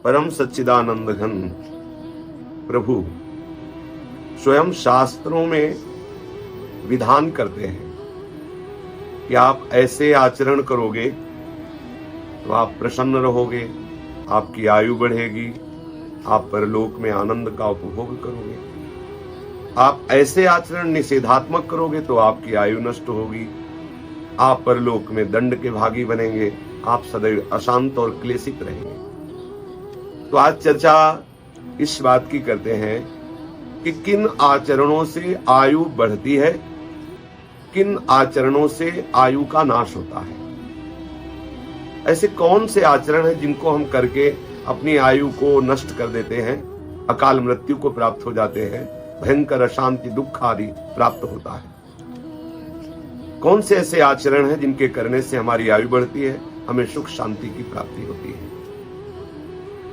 परम सच्चिदानंद घन प्रभु स्वयं शास्त्रों में विधान करते हैं कि आप ऐसे आचरण करोगे तो आप प्रसन्न रहोगे, आपकी आयु बढ़ेगी, आप परलोक में आनंद का उपभोग करोगे। आप ऐसे आचरण निषेधात्मक करोगे तो आपकी आयु नष्ट होगी, आप परलोक में दंड के भागी बनेंगे, आप सदैव अशांत और क्लेशित रहेंगे। तो आज चर्चा इस बात की करते हैं कि किन आचरणों से आयु बढ़ती है, किन आचरणों से आयु का नाश होता है। ऐसे कौन से आचरण हैं जिनको हम करके अपनी आयु को नष्ट कर देते हैं, अकाल मृत्यु को प्राप्त हो जाते हैं, भयंकर अशांति दुख आदि प्राप्त होता है। कौन से ऐसे आचरण हैं जिनके करने से हमारी आयु बढ़ती है, हमें सुख शांति की प्राप्ति होती है।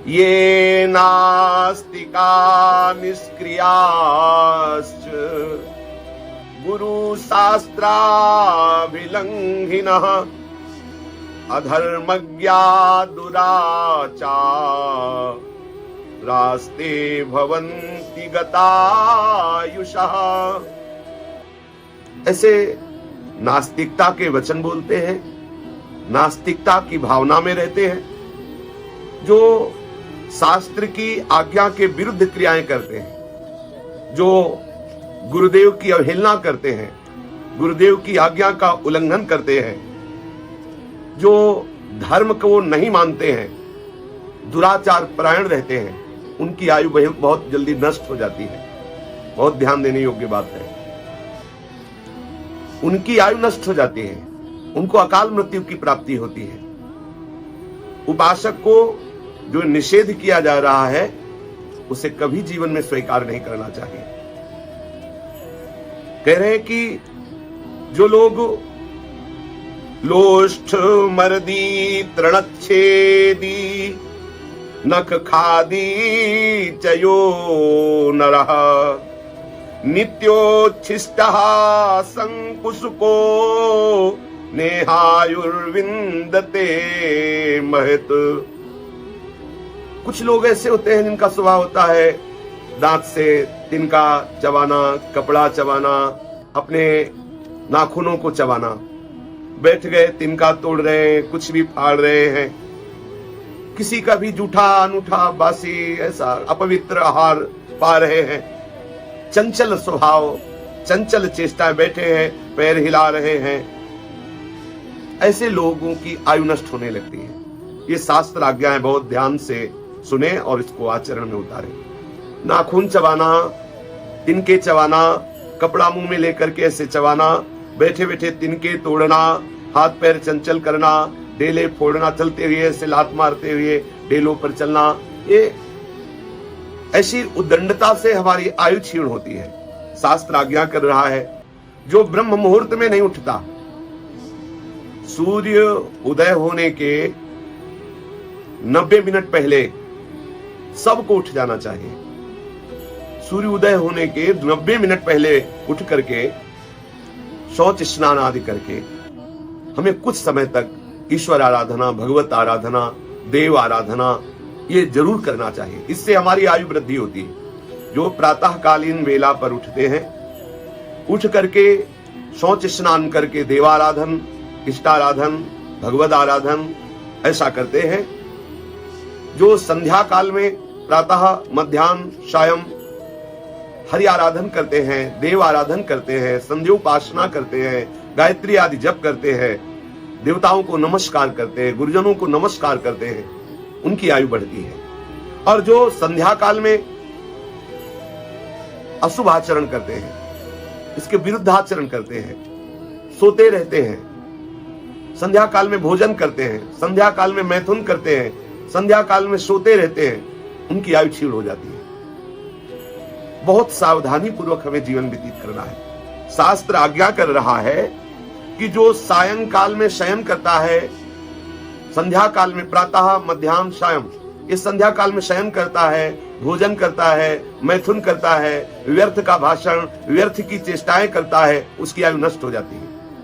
ये नास्तिका निष्क्रियाश्च गुरु शास्त्राभिलंघिनः अधर्मज्ञा दुराचारास्ते भवन्ति गतायुषः। ऐसे नास्तिकता के वचन बोलते हैं, नास्तिकता की भावना में रहते हैं, जो शास्त्र की आज्ञा के विरुद्ध क्रियाएं करते हैं, जो गुरुदेव की अवहेलना करते हैं, गुरुदेव की आज्ञा का उल्लंघन करते हैं, जो धर्म को नहीं मानते हैं, दुराचार परायण रहते हैं, उनकी आयु बहुत जल्दी नष्ट हो जाती है। बहुत ध्यान देने योग्य बात है। उनकी आयु नष्ट हो जाती है, उनको अकाल मृत्यु की प्राप्ति होती है। उपासक को जो निषेध किया जा रहा है उसे कभी जीवन में स्वीकार नहीं करना चाहिए। कह रहे हैं कि जो लोग लोष्ठ मर्दी तृणच्छेदी नख खादी चयो नरः नित्योच्छिष्टः संकुशको नेहायुर्विंदते महत। कुछ लोग ऐसे होते हैं जिनका स्वभाव होता है दांत से तिनका चबाना, कपड़ा चबाना, अपने नाखूनों को चबाना। बैठ गए, तिनका तोड़ रहे हैं, कुछ भी फाड़ रहे हैं, किसी का भी जूठा अनूठा बासी ऐसा अपवित्र आहार पा रहे हैं। चंचल स्वभाव, चंचल चेष्टाएं, बैठे हैं पैर हिला रहे हैं। ऐसे लोगों की आयु नष्ट होने लगती है। ये शास्त्र आज्ञाएं बहुत ध्यान से सुने और इसको आचरण में उतारे। नाखून चबाना, तिनके चबाना, कपड़ा मुंह में लेकर के ऐसे चबाना, बैठे बैठे तिनके तोड़ना, हाथ पैर चंचल करना, डेले फोड़ना, चलते हुए ऐसे लात मारते हुए डेलों पर चलना, ये ऐसी उद्दंडता से हमारी आयु क्षीण होती है। शास्त्र आज्ञा कर रहा है जो ब्रह्म मुहूर्त में नहीं उठता, सूर्य उदय होने के 90 मिनट पहले सबको उठ जाना चाहिए। सूर्य उदय होने के 90 मिनट पहले उठ करके शौच स्नान आदि करके हमें कुछ समय तक ईश्वर आराधना, भगवत आराधना, देव आराधना ये जरूर करना चाहिए। इससे हमारी आयु वृद्धि होती है। जो प्रातःकालीन वेला पर उठते हैं, उठ करके शौच स्नान करके देवाराधन, इष्टाराधन, भगवत आराधन ऐसा करते हैं। जो संध्या काल में प्रातः, मध्याह्न, सायं हरि आराधन करते हैं, देव आराधन करते हैं, संध्योपासना करते हैं, गायत्री आदि जप करते हैं, देवताओं को नमस्कार करते हैं, गुरुजनों को नमस्कार करते हैं, उनकी आयु बढ़ती है। और जो संध्या काल में अशुभ आचरण करते हैं, इसके विरुद्ध आचरण करते हैं, सोते रहते हैं, संध्या काल में भोजन करते हैं, संध्या काल में मैथुन करते हैं, संध्या काल में सोते रहते हैं, उनकी आयु क्षीण हो जाती है। बहुत सावधानी पूर्वक हमें जीवन व्यतीत करना है। शास्त्र आज्ञा कर रहा है कि जो सायंकाल में शयन करता है, संध्या काल में प्रातः, मध्याह्न, सायं, इस संध्या काल में शयन करता है, भोजन करता है, मैथुन करता है, व्यर्थ का भाषण, व्यर्थ की चेष्टाएं करता है, उसकी आयु नष्ट हो जाती है।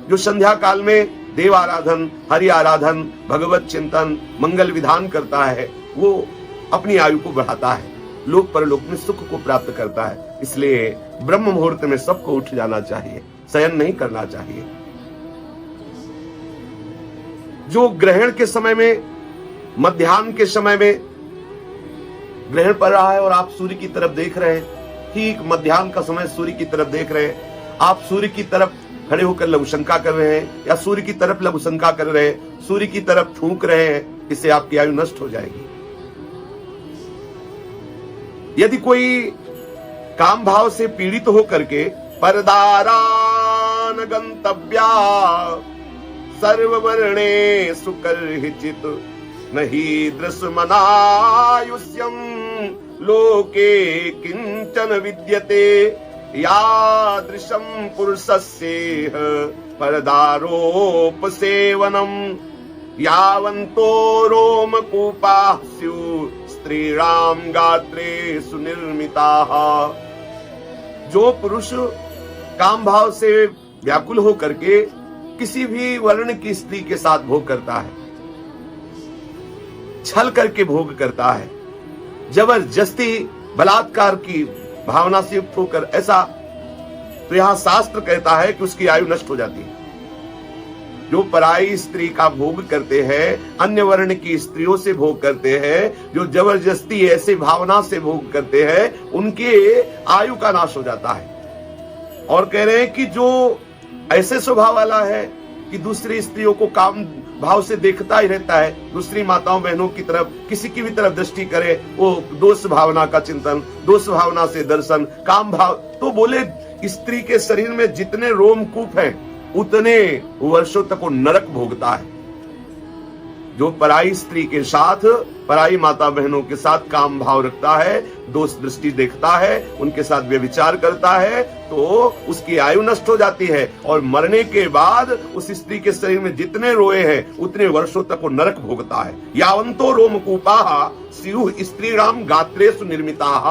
जो संध्या काल में देव आराधन, हरि आराधन, भगवत चिंतन, मंगल विधान करता है, वो अपनी आयु को बढ़ाता है, लोक परलोक में सुख को प्राप्त करता है। इसलिए ब्रह्म मुहूर्त में सबको उठ जाना चाहिए, शयन नहीं करना चाहिए। जो ग्रहण के समय में, मध्याह्न के समय में ग्रहण पड़ रहा है और आप सूर्य की तरफ देख रहे हैं, ठीक मध्याह्न का समय सूर्य की तरफ देख रहे हैं, आप सूर्य की तरफ खड़े होकर लघुशंका कर रहे हैं या सूर्य की तरफ लघुशंका कर रहे हैं, सूर्य की तरफ थूक रहे हैं, इससे आपकी आयु नष्ट हो जाएगी। यदि कोई काम भाव से पीड़ित होकर के परदारान गंतव्या सर्ववर्णे सुकर्हिचित नहीं दृश्यमनायुष्यम लोके किंचन विद्यते यादृशं पुरुषस्येह परदारोपसेवनम यावन्तो रोमकूपाः स्युः स्त्रीणाम गात्रेषु निर्मिताः। जो पुरुष काम भाव से व्याकुल हो करके किसी भी वर्ण की स्त्री के साथ भोग करता है, छल करके भोग करता है, जबरदस्ती बलात्कार की भावना से युक्त होकर, ऐसा तो यहां शास्त्र कहता है कि उसकी आयु नष्ट हो जाती है। जो पराई स्त्री का भोग करते हैं, अन्य वर्ण की स्त्रियों से भोग करते हैं, जो जबरदस्ती ऐसे भावना से भोग करते हैं, उनके आयु का नाश हो जाता है। और कह रहे हैं कि जो ऐसे स्वभाव वाला है कि दूसरी स्त्रियों को काम भाव से देखता ही रहता है, दूसरी माताओं बहनों की तरफ किसी की भी तरफ दृष्टि करे, वो दोष भावना का चिंतन, दोष भावना से दर्शन, काम भाव, तो बोले स्त्री के शरीर में जितने रोमकूप हैं उतने वर्षों तक वो नरक भोगता है। जो पराई स्त्री के साथ, पराई माता बहनों के साथ काम भाव रखता है, दोष दृष्टि देखता है, उनके साथ व्यभिचार करता है, तो उसकी आयु नष्ट हो जाती है और मरने के बाद उस स्त्री के शरीर में जितने रोए हैं उतने वर्षों तक वो नरक भोगता है। यावंतो रोमकूपाः स्युः स्त्रीणाम गात्रेषु निर्मिताः।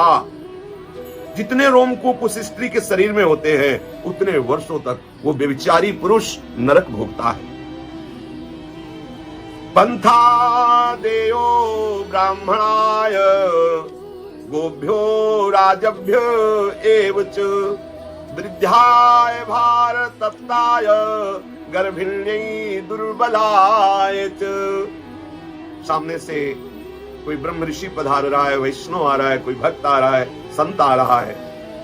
जितने रोमकूप उस स्त्री के शरीर में होते हैं उतने वर्षों तक वो व्यभिचारी पुरुष नरक भोगता है। पंथा देयो ब्राह्मणाय गोभ्यो राजभ्यो एव च वृद्धाय भारतप्ताय गर्भिण्यै दुर्बलाय च। सामने से कोई ब्रह्म ऋषि पधार रहा है, वैष्णव आ रहा है, कोई भक्त आ रहा है, संत आ रहा है,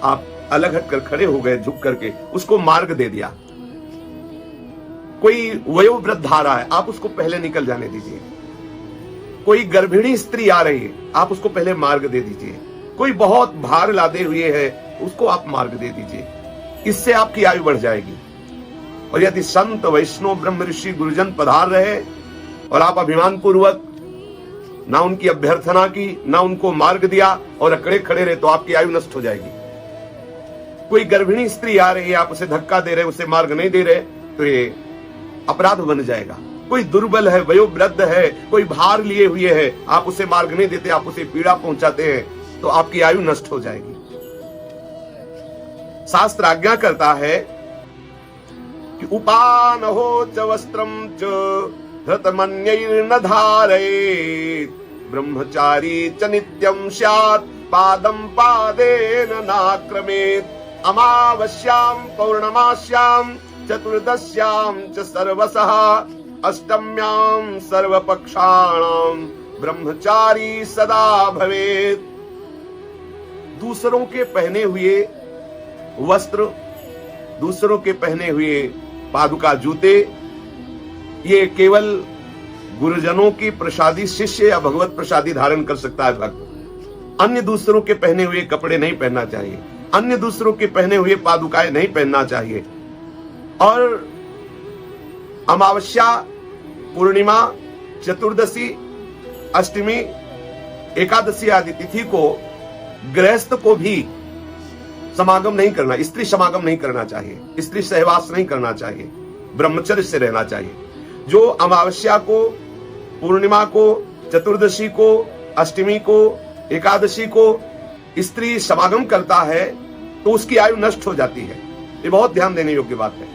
आप अलग हटकर खड़े हो गए, झुक करके उसको मार्ग दे दिया। कोई वयोवृद्ध आ रहा है, आप उसको पहले निकल जाने दीजिए। कोई गर्भिणी स्त्री आ रही है, आप उसको पहले मार्ग दे दीजिए। कोई बहुत भार लादे हुए है, उसको आप मार्ग दे दीजिए। इससे आपकी आयु बढ़ जाएगी। और यदि संत वैष्णव ब्रह्म ऋषि गुरुजन पधार रहे और आप अभिमान पूर्वक ना उनकी अभ्यर्थना की, ना उनको मार्ग दिया और अकड़े खड़े रहे, तो आपकी आयु नष्ट हो जाएगी। कोई गर्भिणी स्त्री आ रही है, आप उसे धक्का दे रहे, उसे मार्ग नहीं दे रहे, तो ये अपराध बन जाएगा। कोई दुर्बल है, वयोवृद्ध है, कोई भार लिए हुए है, आप उसे मार्ग नहीं देते, आप उसे पीड़ा पहुंचाते हैं, तो आपकी आयु नष्ट हो जाएगी। शास्त्र आज्ञा करता है कि उपान हो च वस्त्रम च धृतमन्यैर्न धारयेत् ब्रह्मचारी च नित्यं स्यात् पादं पादेन नाक्रमेत् अमावस्यां पौर्णमास्यां चतुर्दश्यां च सर्वशः अष्टम्यां सर्वपक्षाणां ब्रह्मचारी सदा भवेत्। दूसरों के पहने हुए वस्त्र, दूसरों के पहने हुए पादुका जूते, ये केवल गुरुजनों की प्रसादी शिष्य या भगवत प्रसादी धारण कर सकता है भक्त। अन्य दूसरों के पहने हुए कपड़े नहीं पहनना चाहिए, अन्य दूसरों के पहने हुए पादुकाएं नहीं पहनना चाहिए। और अमावस्या, पूर्णिमा, चतुर्दशी, अष्टमी, एकादशी आदि तिथि को गृहस्थ को भी समागम नहीं करना, स्त्री समागम नहीं करना चाहिए, स्त्री सहवास नहीं करना चाहिए, ब्रह्मचर्य से रहना चाहिए। जो अमावस्या को, पूर्णिमा को, चतुर्दशी को, अष्टमी को, एकादशी को स्त्री समागम करता है तो उसकी आयु नष्ट हो जाती है। ये बहुत ध्यान देने योग्य बात है।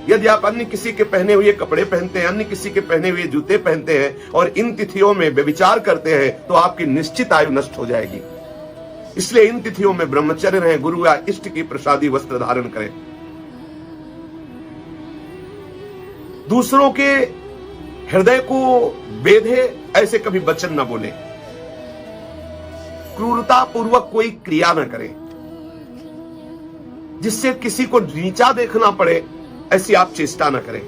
यदि आप अन्य किसी के पहने हुए कपड़े पहनते हैं, अन्य किसी के पहने हुए जूते पहनते हैं और इन तिथियों में व्यभिचार करते हैं तो आपकी निश्चित आयु नष्ट हो जाएगी। इसलिए इन तिथियों में ब्रह्मचर्य रहें, गुरु या इष्ट की प्रसादी वस्त्र धारण करें। दूसरों के हृदय को बेधे ऐसे कभी वचन न बोले, क्रूरता पूर्वक कोई क्रिया न करें जिससे किसी को नीचा देखना पड़े, ऐसी आप चेष्टा न करें।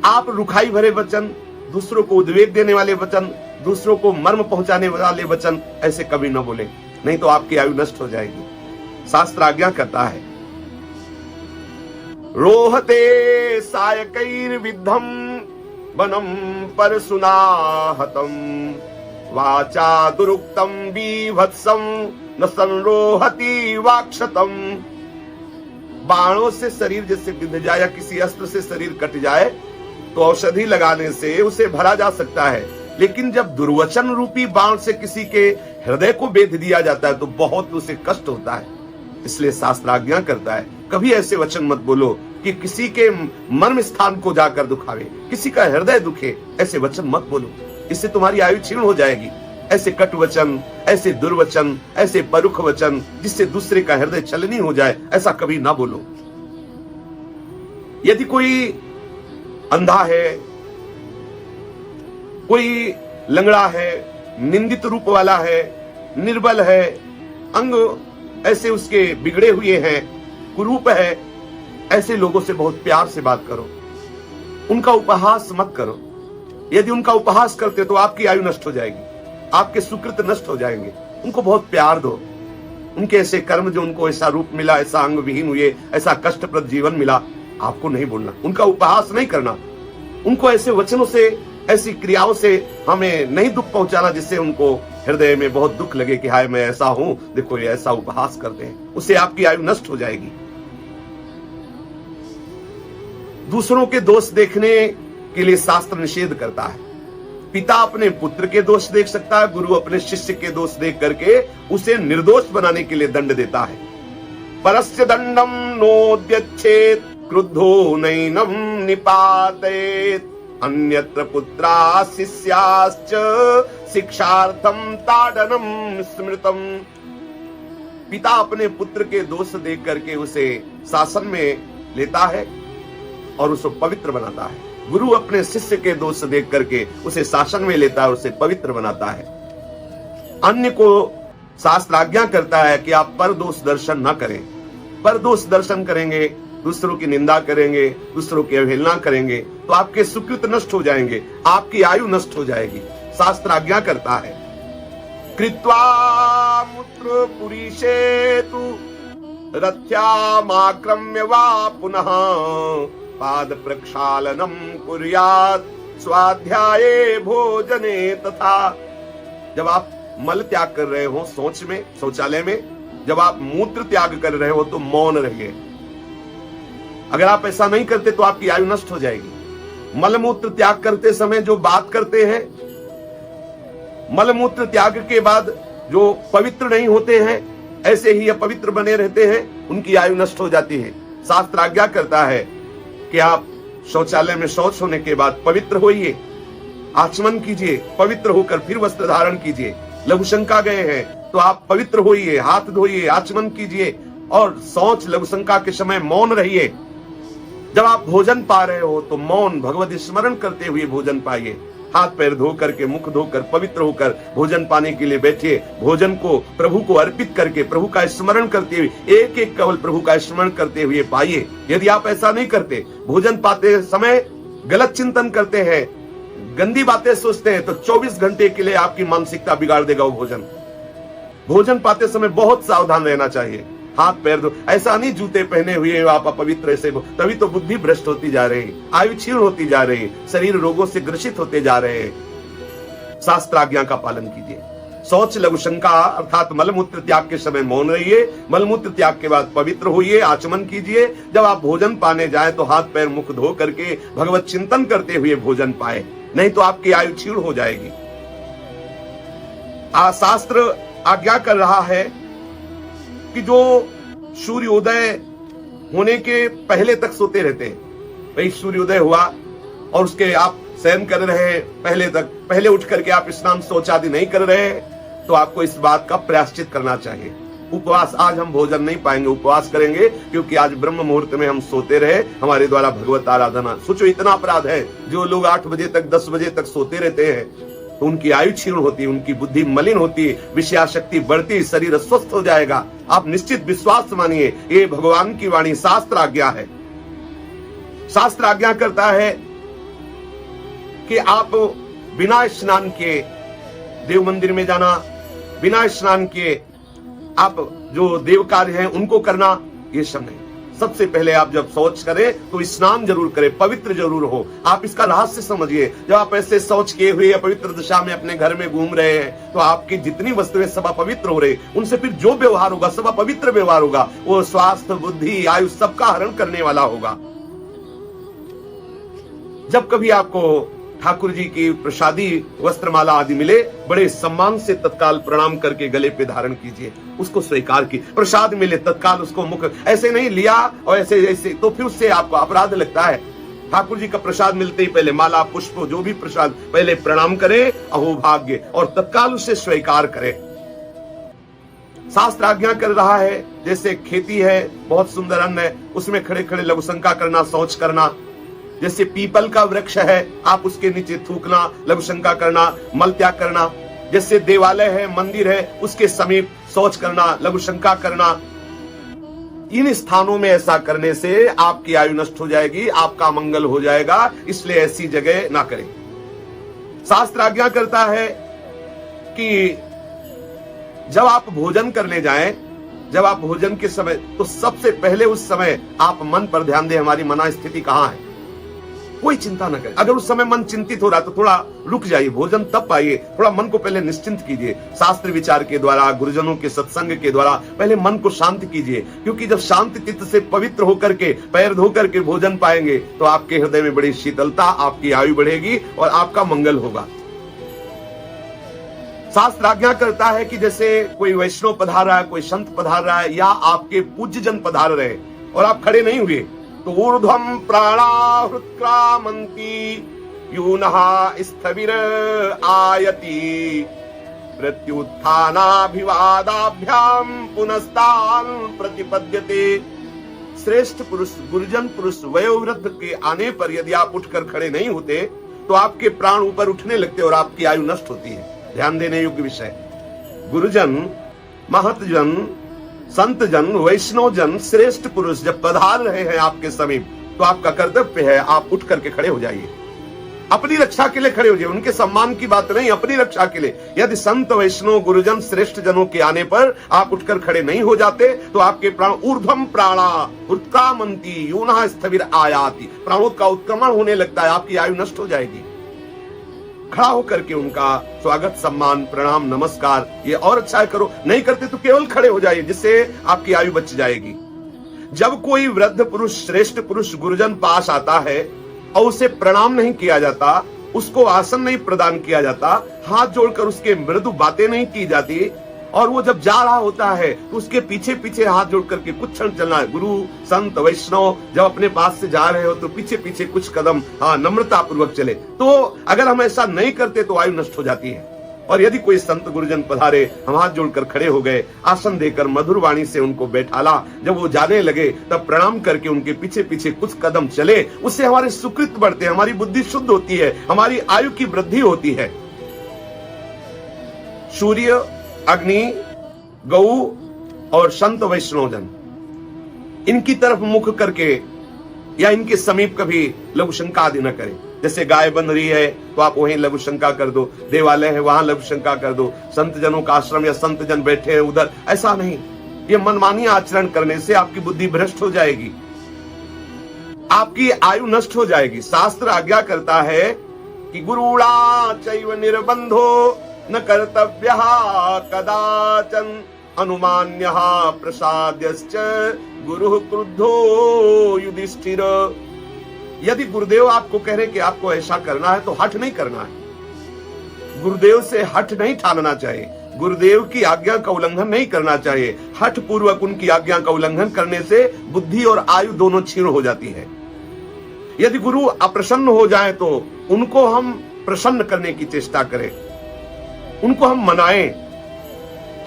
आप रुखाई भरे वचन, दूसरों को उद्वेग देने वाले वचन, दूसरों को मर्म पहुंचाने वाले वचन ऐसे कभी न बोले, नहीं तो आपकी आयु नष्ट हो जाएगी। शास्त्र आज्ञा करता है, रोहते सायकैर्विद्धम वनम परसुनाहतम वाचा दुरुक्तम बीभत्सम न संरोहति वाक्षतम। बाणों से शरीर जैसे बिंध जाए या किसी अस्त्र से शरीर कट जाए तो औषधि लगाने से उसे भरा जा सकता है, लेकिन जब दुर्वचन रूपी बाण से किसी के हृदय को बेध दिया जाता है तो बहुत उसे कष्ट होता है। इसलिए शास्त्र आज्ञा करता है, कभी ऐसे वचन मत बोलो कि किसी के मर्म स्थान को जाकर दुखावे, किसी का हृदय दुखे, ऐसे वचन मत बोलो, इससे तुम्हारी आयु क्षीण हो जाएगी। ऐसे कटु वचन, ऐसे दुर्वचन, ऐसे परुख वचन जिससे दूसरे का हृदय छलनी हो जाए, ऐसा कभी ना बोलो। यदि कोई अंधा है, कोई लंगड़ा है, निंदित रूप वाला है, निर्बल है, अंग ऐसे उसके बिगड़े हुए हैं, कुरूप है, ऐसे लोगों से बहुत प्यार से बात करो, उनका उपहास मत करो। यदि उनका उपहास करते तो आपकी आयु नष्ट हो जाएगी, आपके सुकृत नष्ट हो जाएंगे। उनको बहुत प्यार दो। उनके ऐसे कर्म जो उनको ऐसा रूप मिला, ऐसा अंग विहीन हुए, ऐसा कष्टप्रद जीवन मिला, आपको नहीं बोलना, उनका उपहास नहीं करना, उनको ऐसे वचनों से, ऐसी क्रियाओं से हमें नहीं दुख पहुंचाना जिससे उनको हृदय में बहुत दुख लगे कि हाय मैं ऐसा हूं, देखो ये ऐसा उपहास करते हैं, उससे आपकी आयु नष्ट हो जाएगी। दूसरों के दोष देखने के लिए शास्त्र निषेध करता है। पिता अपने पुत्र के दोष देख सकता है, गुरु अपने शिष्य के दोष देख करके उसे निर्दोष बनाने के लिए दंड देता है। परस्य दंडम नोद्यच्छेत् क्रुद्धो नैनम निपातेत् अन्यत्र पुत्रा शिष्याश्च शिक्षार्थम ताडनम स्मृतम। पिता अपने पुत्र के दोष देख करके उसे शासन में लेता है और उसको पवित्र बनाता है। गुरु अपने शिष्य के दोष देख करके उसे शासन में लेता है और उसे पवित्र बनाता है। अन्य को शास्त्र आज्ञा करता है कि आप पर दोष दर्शन न करें। पर दोष दर्शन करेंगे, दूसरों की निंदा करेंगे, दूसरों की अवहेलना करेंगे तो आपके सुकृत नष्ट हो जाएंगे, आपकी आयु नष्ट हो जाएगी। शास्त्र आज्ञा करता है, कृत्वा मूत्र पुरीशेतु रथ्यामाक्रम्य वा पुनः पाद प्रक्षालनम कुर्यात् स्वाध्याये भोजने तथा। जब आप मल त्याग कर रहे हो शौच में, शौचालय में, जब आप मूत्र त्याग कर रहे हो तो मौन रहिए। अगर आप ऐसा नहीं करते तो आपकी आयु नष्ट हो जाएगी। मल मूत्र त्याग करते समय जो बात करते हैं, मल मूत्र त्याग के बाद जो पवित्र नहीं होते हैं, ऐसे ही अपवित्र बने रहते हैं, उनकी आयु नष्ट हो जाती है। शास्त्र आज्ञा करता है कि आप शौचालय में शौच होने के बाद पवित्र होइए, आचमन कीजिए, पवित्र होकर फिर वस्त्र धारण कीजिए। लघुशंका गए हैं तो आप पवित्र होइए, हाथ धोइए, आचमन कीजिए और शौच लघुशंका के समय मौन रहिए। जब आप भोजन पा रहे हो तो मौन भगवत स्मरण करते हुए भोजन पाइए। हाथ पैर धो करके, मुख धोकर, पवित्र होकर भोजन पाने के लिए बैठिए। भोजन को प्रभु को अर्पित करके, प्रभु का स्मरण करते हुए, एक एक केवल प्रभु का स्मरण करते हुए पाइए। यदि आप ऐसा नहीं करते, भोजन पाते समय गलत चिंतन करते हैं, गंदी बातें सोचते हैं, तो 24 घंटे के लिए आपकी मानसिकता बिगाड़ देगा वो भोजन। भोजन पाते समय बहुत सावधान रहना चाहिए। हाथ पैर धो, ऐसा नहीं जूते पहने हुए आप अपवित्र ऐसे, तभी तो बुद्धि भ्रष्ट होती जा रही, आयु क्षीण होती जा रही, शरीर रोगों से ग्रसित होते जा रहे हैं। शास्त्र आज्ञा का पालन कीजिए। शौच लघुशंका अर्थात मलमूत्र त्याग के समय मौन रहिए। मलमूत्र त्याग के बाद पवित्र होइए, आचमन कीजिए। जब आप भोजन पाने जाए तो हाथ पैर मुख धो करके भगवत चिंतन करते हुए भोजन पाए, नहीं तो आपकी आयु क्षीण हो जाएगी। शास्त्र आज्ञा कर रहा है कि जो सूर्योदय होने के पहले तक सोते रहते हैं। भाई सूर्योदय हुआ और उसके आप शयन कर रहे हैं, पहले उठ करके आप स्नान शौच आदि नहीं कर रहे हैं, तो आपको इस बात का प्रायश्चित करना चाहिए। उपवास, आज हम भोजन नहीं पाएंगे, उपवास करेंगे क्योंकि आज ब्रह्म मुहूर्त में हम सोते रहे, हमारे द्वारा भगवत आराधना। सोचो इतना अपराध है। जो लोग 8 बजे तक 10 बजे तक सोते रहते हैं तो उनकी आयु क्षीण होती है, उनकी बुद्धि मलिन होती है, विषयाशक्ति बढ़ती, शरीर अस्वस्थ हो जाएगा। आप निश्चित विश्वास मानिए, ये भगवान की वाणी, शास्त्र आज्ञा है। शास्त्र आज्ञा करता है कि आप बिना स्नान के देव मंदिर में जाना, बिना स्नान के आप जो देव कार्य हैं उनको करना, ये सब नहीं। सबसे पहले आप जब शौच करें तो स्नान जरूर करें, पवित्र जरूर हो। आप इसका रहस्य समझिए। जब आप ऐसे शौच किए हुए पवित्र दिशा में अपने घर में घूम रहे हैं तो आपकी जितनी वस्तुएं सब पवित्र हो रही, उनसे फिर जो व्यवहार होगा सब पवित्र व्यवहार होगा। वो स्वास्थ्य, बुद्धि, आयु सबका हरण करने वाला होगा। जब कभी आपको ठाकुर जी की प्रसादी वस्त्रमाला आदि मिले, बड़े सम्मान से तत्काल प्रणाम करके गले पे धारण कीजिए, उसको स्वीकार की। प्रसाद मिले तत्काल उसको मुख, ऐसे नहीं लिया और ऐसे तो फिर उससे आपको अपराध लगता है। ठाकुर जी का प्रसाद मिलते ही पहले माला, पुष्प, जो भी प्रसाद, पहले प्रणाम करे, अहोभाग्य, और तत्काल उसे स्वीकार करे। शास्त्र आज्ञा कर रहा है, जैसे खेती है, बहुत सुंदर अन्न है, उसमें खड़े खड़े लघुशंका करना, शौच करना। जैसे पीपल का वृक्ष है, आप उसके नीचे थूकना, लघुशंका करना, मल त्याग करना। जैसे देवालय है, मंदिर है, उसके समीप शौच करना, लघुशंका करना। इन स्थानों में ऐसा करने से आपकी आयु नष्ट हो जाएगी, आपका मंगल हो जाएगा, इसलिए ऐसी जगह ना करें। शास्त्र आज्ञा करता है कि जब आप भोजन करने जाएं, जब आप भोजन के समय, तो सबसे पहले उस समय आप मन पर ध्यान दें, हमारी मना स्थिति कहां है। कोई चिंता न करें। अगर उस समय मन चिंतित हो रहा तो थोड़ा रुक जाइए, भोजन तब पाइए, थोड़ा मन को पहले निश्चिंत कीजिए। शास्त्र विचार के द्वारा, गुरुजनों के सत्संग के द्वारा पहले मन को शांत कीजिए, क्योंकि जब शांति चित्त से पवित्र होकर के, पैर धो करके भोजन पाएंगे तो आपके हृदय में बड़ी शीतलता, आपकी आयु बढ़ेगी और आपका मंगल होगा। शास्त्र आज्ञा करता है कि जैसे कोई वैष्णव पधार रहा है, कोई संत पधार रहा है, या आपके पूज्य जन पधार रहे और आप खड़े नहीं हुए, तो ऊर्ध्वं प्राणाहृत्क्रामन्ति यूनः स्थविर आयति प्रत्युत्थानाभिवादाभ्यां पुनस्तान प्रतिपद्यते। श्रेष्ठ पुरुष, गुरुजन पुरुष, वयोवृद्ध के आने पर यदि आप उठकर खड़े नहीं होते तो आपके प्राण ऊपर उठने लगते और आपकी आयु नष्ट होती है। ध्यान देने योग्य विषय। गुरुजन, महतजन, संत जन, वैष्णव जन, श्रेष्ठ पुरुष जब पधार रहे हैं आपके समीप, तो आपका कर्तव्य है आप उठ करके खड़े हो जाइए, अपनी रक्षा के लिए खड़े हो जाइए। उनके सम्मान की बात नहीं, अपनी रक्षा के लिए। यदि संत, वैष्णव, गुरुजन, श्रेष्ठ जनों के आने पर आप उठकर खड़े नहीं हो जाते तो आपके प्राण ऊर्ध्वं प्राणा उत्क्रामन्ति यूनः स्थविर आयाति, प्राणों का उत्क्रमण होने लगता है, आपकी आयु नष्ट हो जाएगी। खड़ा होकर के उनका स्वागत, सम्मान, प्रणाम, नमस्कार, ये और अच्छा करो। नहीं करते तो केवल खड़े हो जाइए, जिससे आपकी आयु बच जाएगी। जब कोई वृद्ध पुरुष, श्रेष्ठ पुरुष, गुरुजन पास आता है और उसे प्रणाम नहीं किया जाता, उसको आसन नहीं प्रदान किया जाता, हाथ जोड़कर उसके मृदु बातें नहीं की जाती, और वो जब जा रहा होता है तो उसके पीछे पीछे हाथ जोड़ करके कुछ क्षण चलना है। गुरु, संत, वैष्णव जब अपने पास से जा रहे हो तो पीछे पीछे कुछ कदम नम्रता पूर्वक चले। तो अगर हम ऐसा नहीं करते तो आयु नष्ट हो जाती है। और यदि कोई संत गुरुजन पधारे, हम हाथ जोड़कर खड़े हो गए, आसन देकर मधुर वाणी से उनको बैठाला, जब वो जाने लगे तब प्रणाम करके उनके पीछे पीछे कुछ कदम चले, उससे हमारे सुकृत बढ़ते हैं, हमारी बुद्धि शुद्ध होती है, हमारी आयु की वृद्धि होती है। सूर्य, अग्नि, गौ और संत वैष्णवजन, इनकी तरफ मुख करके या इनके समीप कभी लघुशंका आदि न करें। जैसे गाय बन रही है तो आप वहीं लघुशंका कर दो, देवालय है वहां लघुशंका कर दो, संत जनों का आश्रम या संत जन बैठे हैं उधर, ऐसा नहीं। ये मनमानी आचरण करने से आपकी बुद्धि भ्रष्ट हो जाएगी, आपकी आयु नष्ट हो जाएगी। शास्त्र आज्ञा करता है कि गुरुणा चैव निर्बंधो न कर्तव्यः कदाचन अनुमान्यः प्रसाद्यश्च गुरुः क्रुद्धो युधिष्ठिर। यदि गुरुदेव आपको कह रहे कि आपको ऐसा करना है तो हठ नहीं करना है। गुरुदेव से हठ नहीं ठानना चाहिए। गुरुदेव की आज्ञा का उल्लंघन नहीं करना चाहिए। हठ पूर्वक उनकी आज्ञा का उल्लंघन करने से बुद्धि और आयु दोनों क्षीण हो जाती है। यदि गुरु अप्रसन्न हो जाए तो उनको हम प्रसन्न करने की चेष्टा करें, उनको हम मनाएं,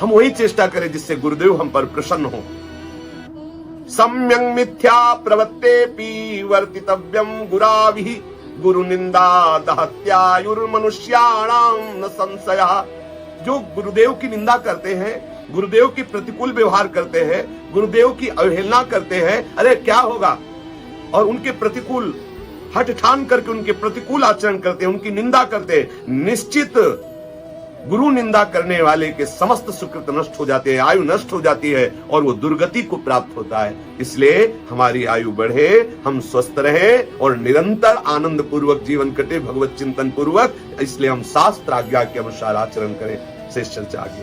हम वही चेष्टा करें जिससे गुरुदेव हम पर प्रसन्न हो। सम्यंग मिथ्या प्रवत्तेपि वर्तितव्यम गुराभिः गुरु निंदा दहत्यायुर्मनुष्याणाम न संशयः। जो गुरुदेव की निंदा करते हैं, गुरुदेव की प्रतिकूल व्यवहार करते हैं, गुरुदेव की अवहेलना करते हैं, अरे क्या होगा, और उनके प्रतिकूल हठ ठान करके उनके प्रतिकूल आचरण करते हैं, उनकी निंदा करते हैं, निश्चित गुरु निंदा करने वाले के समस्त सुकृत नष्ट हो जाते हैं, आयु नष्ट हो जाती है और वो दुर्गति को प्राप्त होता है। इसलिए हमारी आयु बढ़े, हम स्वस्थ रहें और निरंतर आनंद पूर्वक जीवन कटे, भगवत चिंतन पूर्वक। इसलिए हम शास्त्र आज्ञा के अनुसार आचरण करें। शेष चर्चा आगे।